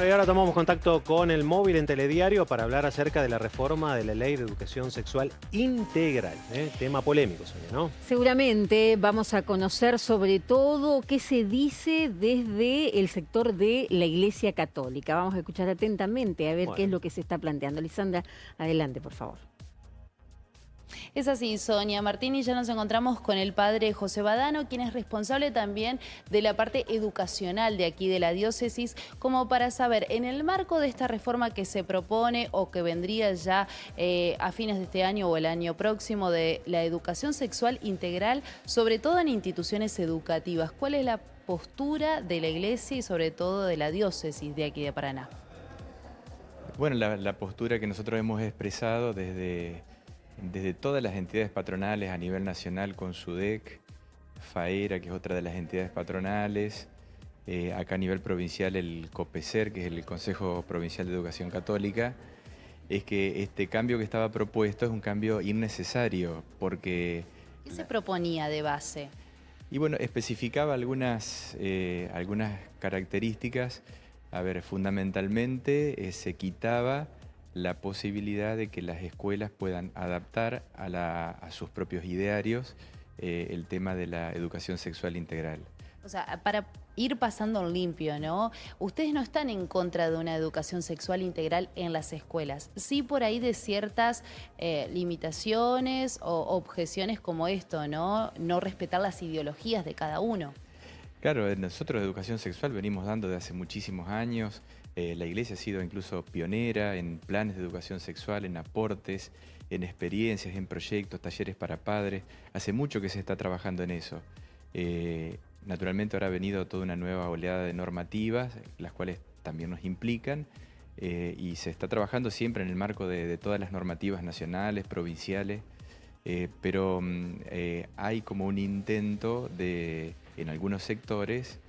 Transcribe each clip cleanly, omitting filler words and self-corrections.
Y ahora tomamos contacto con el móvil en Telediario para hablar acerca de la reforma de la Ley de Educación Sexual Integral. Tema polémico, Sonia, ¿no? Seguramente vamos a conocer sobre todo qué se dice desde el sector de la Iglesia Católica. Vamos a escuchar atentamente a ver qué es Bueno, lo que se está planteando. Lisandra, adelante, por favor. Es así, Sonia Martín, y ya nos encontramos con el padre José Badano, quien es responsable también de la parte educacional de aquí de la diócesis, como para saber, en el marco de esta reforma que se propone o que vendría ya a fines de este año o el año próximo, de la educación sexual integral, sobre todo en instituciones educativas, ¿cuál es la postura de la Iglesia y sobre todo de la diócesis de aquí de Paraná? Bueno, la postura que nosotros hemos expresado desde todas las entidades patronales a nivel nacional con SUDEC, FAERA, que es otra de las entidades patronales, acá a nivel provincial el COPECER, que es el Consejo Provincial de Educación Católica, es que este cambio que estaba propuesto es un cambio innecesario porque... ¿Qué se proponía de base? Y bueno, especificaba algunas características. A ver, fundamentalmente se quitaba la posibilidad de que las escuelas puedan adaptar a sus propios idearios el tema de la educación sexual integral. O sea, para ir pasando en limpio, ¿no? Ustedes no están en contra de una educación sexual integral en las escuelas. Sí por ahí de ciertas limitaciones o objeciones como esto, ¿no? No respetar las ideologías de cada uno. Claro, nosotros de educación sexual venimos dando de hace muchísimos años. La Iglesia ha sido incluso pionera en planes de educación sexual, en aportes, en experiencias, en proyectos, talleres para padres. Hace mucho que se está trabajando en eso. Naturalmente ahora ha venido toda una nueva oleada de normativas, las cuales también nos implican, y se está trabajando siempre en el marco de todas las normativas nacionales, provinciales, pero hay como un intento en algunos sectores,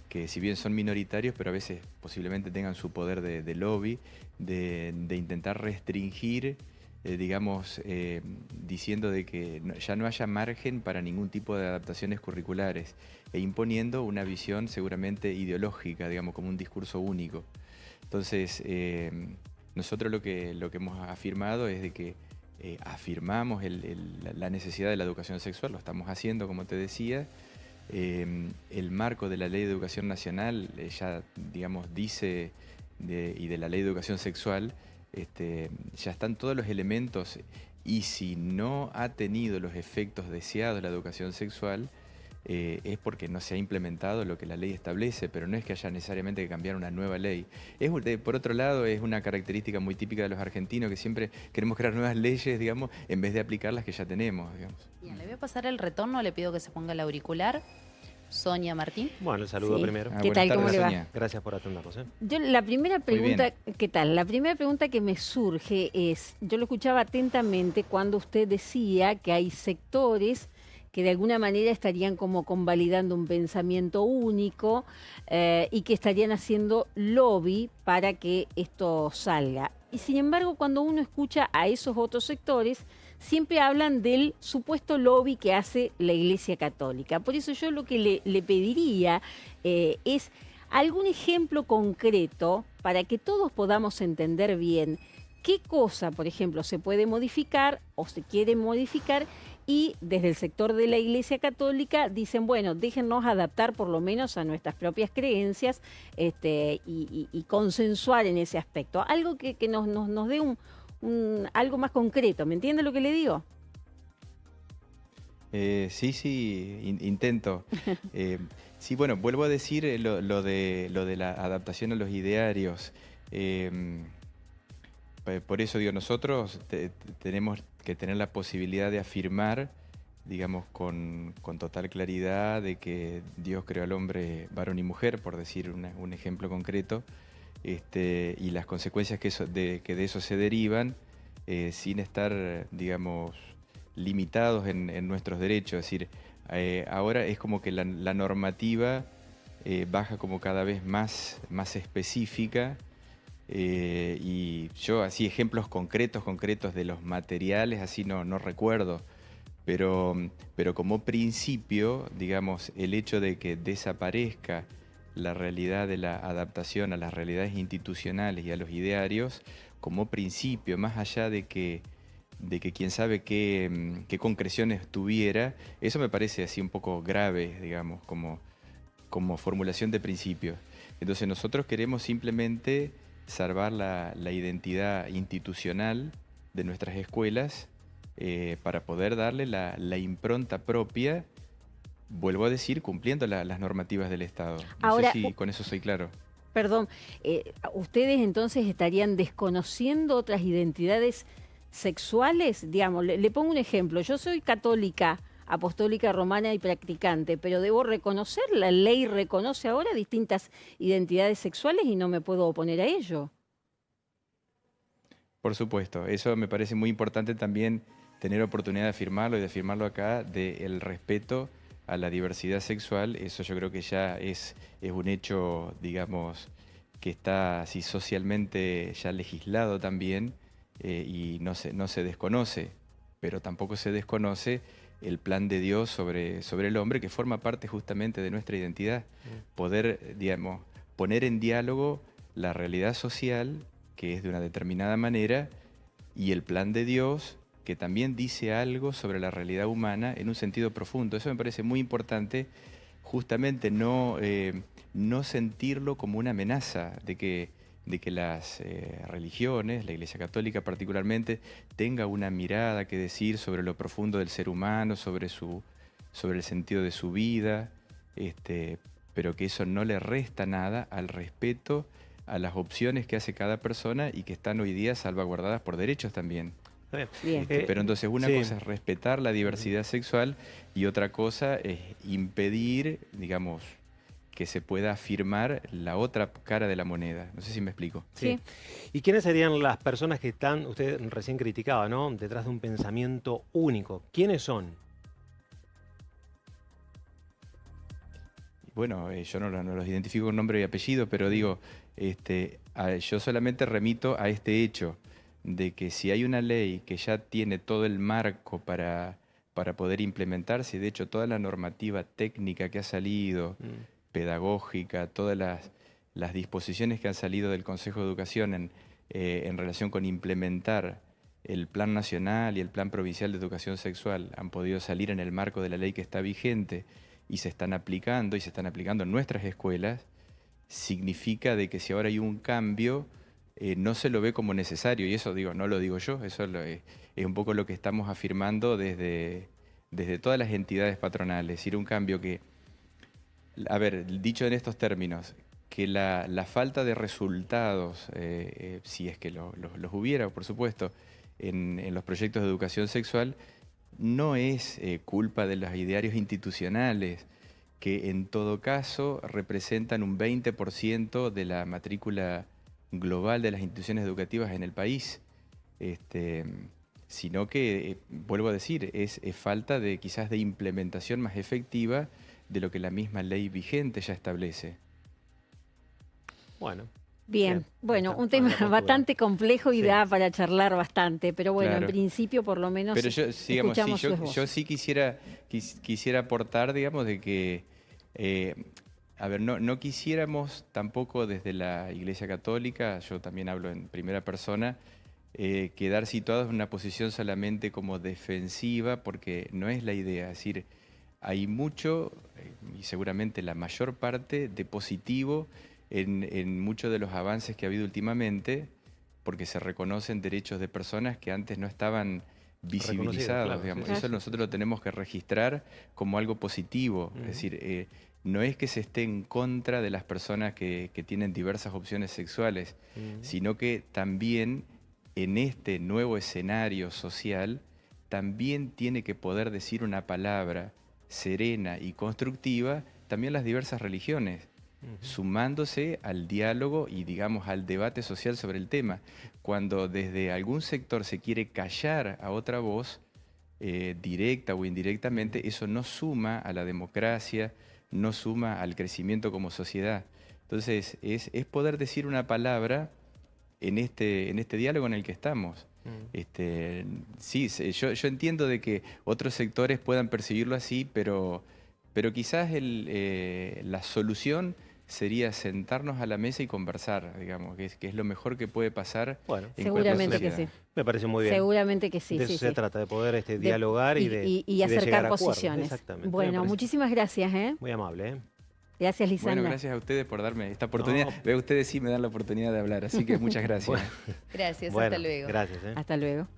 que si bien son minoritarios, pero a veces posiblemente tengan su poder de lobby, de intentar restringir, digamos, diciendo de que ya no haya margen para ningún tipo de adaptaciones curriculares e imponiendo una visión seguramente ideológica, digamos, como un discurso único. Entonces, nosotros lo que hemos afirmado es de que afirmamos la necesidad de la educación sexual, lo estamos haciendo, como te decía. El marco de la Ley de Educación Nacional ya, digamos, dice, y de la Ley de Educación Sexual, ya están todos los elementos, y si no ha tenido los efectos deseados la educación sexual, es porque no se ha implementado lo que la ley establece, pero no es que haya necesariamente que cambiar una nueva ley. Por otro lado, es una característica muy típica de los argentinos, que siempre queremos crear nuevas leyes, digamos, en vez de aplicar las que ya tenemos, digamos. Bien, le voy a pasar el retorno, le pido que se ponga el auricular. Sonia Martín. bueno, el saludo Sí. primero. ¿Qué tal? ¿Cómo le va? Sonia. Gracias por atendernos. Yo la primera Muy bien. pregunta, ¿qué tal? La primera pregunta que me surge es, yo lo escuchaba atentamente cuando usted decía que hay sectores que de alguna manera estarían como convalidando un pensamiento único y que estarían haciendo lobby para que esto salga. Y sin embargo, cuando uno escucha a esos otros sectores, siempre hablan del supuesto lobby que hace la Iglesia Católica. Por eso yo lo que le pediría es algún ejemplo concreto para que todos podamos entender bien qué cosa, por ejemplo, se puede modificar o se quiere modificar, y desde el sector de la Iglesia Católica dicen, bueno, déjennos adaptar por lo menos a nuestras propias creencias y consensuar en ese aspecto. Algo que nos dé algo más concreto, ¿me entiende lo que le digo? Sí, intento. Sí, bueno, vuelvo a decir lo de la adaptación a los idearios. Por eso digo, nosotros tenemos que tener la posibilidad de afirmar, digamos, con total claridad, de que Dios creó al hombre varón y mujer, por decir un ejemplo concreto, y las consecuencias que de eso se derivan, sin estar, digamos, limitados en nuestros derechos. Es decir, ahora es como que la normativa baja como cada vez más específica. Y yo así ejemplos concretos de los materiales, así no recuerdo, pero como principio, digamos, el hecho de que desaparezca la realidad de la adaptación a las realidades institucionales y a los idearios como principio, más allá de que quién sabe qué concreciones tuviera. Eso me parece así un poco grave, digamos, como formulación de principios. Entonces nosotros queremos simplemente salvar la identidad institucional de nuestras escuelas para poder darle la impronta propia, vuelvo a decir, cumpliendo las normativas del Estado. No Ahora, sé si con eso soy claro. perdón, ¿ustedes entonces estarían desconociendo otras identidades sexuales? Digamos, le pongo un ejemplo. Yo soy católica, apostólica romana y practicante, pero debo reconocer, la ley reconoce ahora distintas identidades sexuales y no me puedo oponer a ello. Por supuesto, eso me parece muy importante también tener oportunidad de afirmarlo y de afirmarlo acá, del respeto a la diversidad sexual. Eso yo creo que ya es un hecho, digamos, que está así socialmente ya legislado también y no se desconoce, pero tampoco se desconoce el plan de Dios sobre el hombre, que forma parte justamente de nuestra identidad. Poder, digamos, poner en diálogo la realidad social, que es de una determinada manera, y el plan de Dios, que también dice algo sobre la realidad humana en un sentido profundo. Eso me parece muy importante, justamente no sentirlo como una amenaza de que las religiones, la Iglesia Católica particularmente, tenga una mirada que decir sobre lo profundo del ser humano, sobre el sentido de su vida, pero que eso no le resta nada al respeto a las opciones que hace cada persona y que están hoy día salvaguardadas por derechos también. Está bien. Bien. Pero entonces una Sí. cosa es respetar la diversidad sexual y otra cosa es impedir, digamos, que se pueda afirmar la otra cara de la moneda. No sé si me explico. Sí. ¿Y quiénes serían las personas que están, usted recién criticaba, ¿no?, detrás de un pensamiento único? ¿Quiénes son? Bueno, yo no los identifico con nombre y apellido, pero digo, yo solamente remito a este hecho de que si hay una ley que ya tiene todo el marco para poder implementarse, y de hecho toda la normativa técnica que ha salido, pedagógica, todas las disposiciones que han salido del Consejo de Educación en relación con implementar el Plan Nacional y el Plan Provincial de Educación Sexual, han podido salir en el marco de la ley que está vigente y se están aplicando en nuestras escuelas, significa de que si ahora hay un cambio, no se lo ve como necesario, y eso digo, no lo digo yo, eso es un poco lo que estamos afirmando desde todas las entidades patronales. Es decir, un cambio que, a ver, dicho en estos términos, que la falta de resultados, si es que los hubiera, por supuesto, en los proyectos de educación sexual, no es culpa de los idearios institucionales, que en todo caso representan un 20% de la matrícula global de las instituciones educativas en el país, sino que, vuelvo a decir, es falta de quizás de implementación más efectiva de lo que la misma ley vigente ya establece. Bueno. Bien, bueno, está un tema buena postura. bastante complejo y Sí. da para charlar bastante, pero bueno, Claro. en principio por lo menos Pero yo, digamos, escuchamos sí, sus voces. yo sí quisiera aportar, digamos, de que, a ver, no quisiéramos tampoco desde la Iglesia Católica, yo también hablo en primera persona, quedar situados en una posición solamente como defensiva, porque no es la idea. Es decir, hay mucho, y seguramente la mayor parte, de positivo en muchos de los avances que ha habido últimamente, porque se reconocen derechos de personas que antes no estaban visibilizados, claro, digamos. sí, Eso sí, nosotros lo tenemos que registrar como algo positivo. Es decir, no es que se esté en contra de las personas que tienen diversas opciones sexuales, sino que también en este nuevo escenario social también tiene que poder decir una palabra serena y constructiva también las diversas religiones, sumándose al diálogo y, digamos, al debate social sobre el tema. Cuando desde algún sector se quiere callar a otra voz, directa o indirectamente, eso no suma a la democracia, no suma al crecimiento como sociedad. Entonces, es poder decir una palabra en este diálogo en el que estamos. Sí, yo entiendo de que otros sectores puedan percibirlo así, pero quizás la solución sería sentarnos a la mesa y conversar, digamos, que es lo mejor que puede pasar. Bueno, en seguramente cualquier que sí. sociedad. me parece muy bien. Seguramente que sí, De sí, eso se sí. trata, de poder dialogar y de y de acercar llegar a acuerdos. posiciones. Exactamente. Me Bueno, parece muchísimas gracias, ¿eh? muy amable, ¿eh? Gracias, Lisandra. Bueno, gracias a ustedes por darme esta oportunidad. No. Veo ustedes sí me dan la oportunidad de hablar, así que muchas gracias. Bueno, Gracias, bueno, hasta luego. gracias, ¿eh? Hasta luego.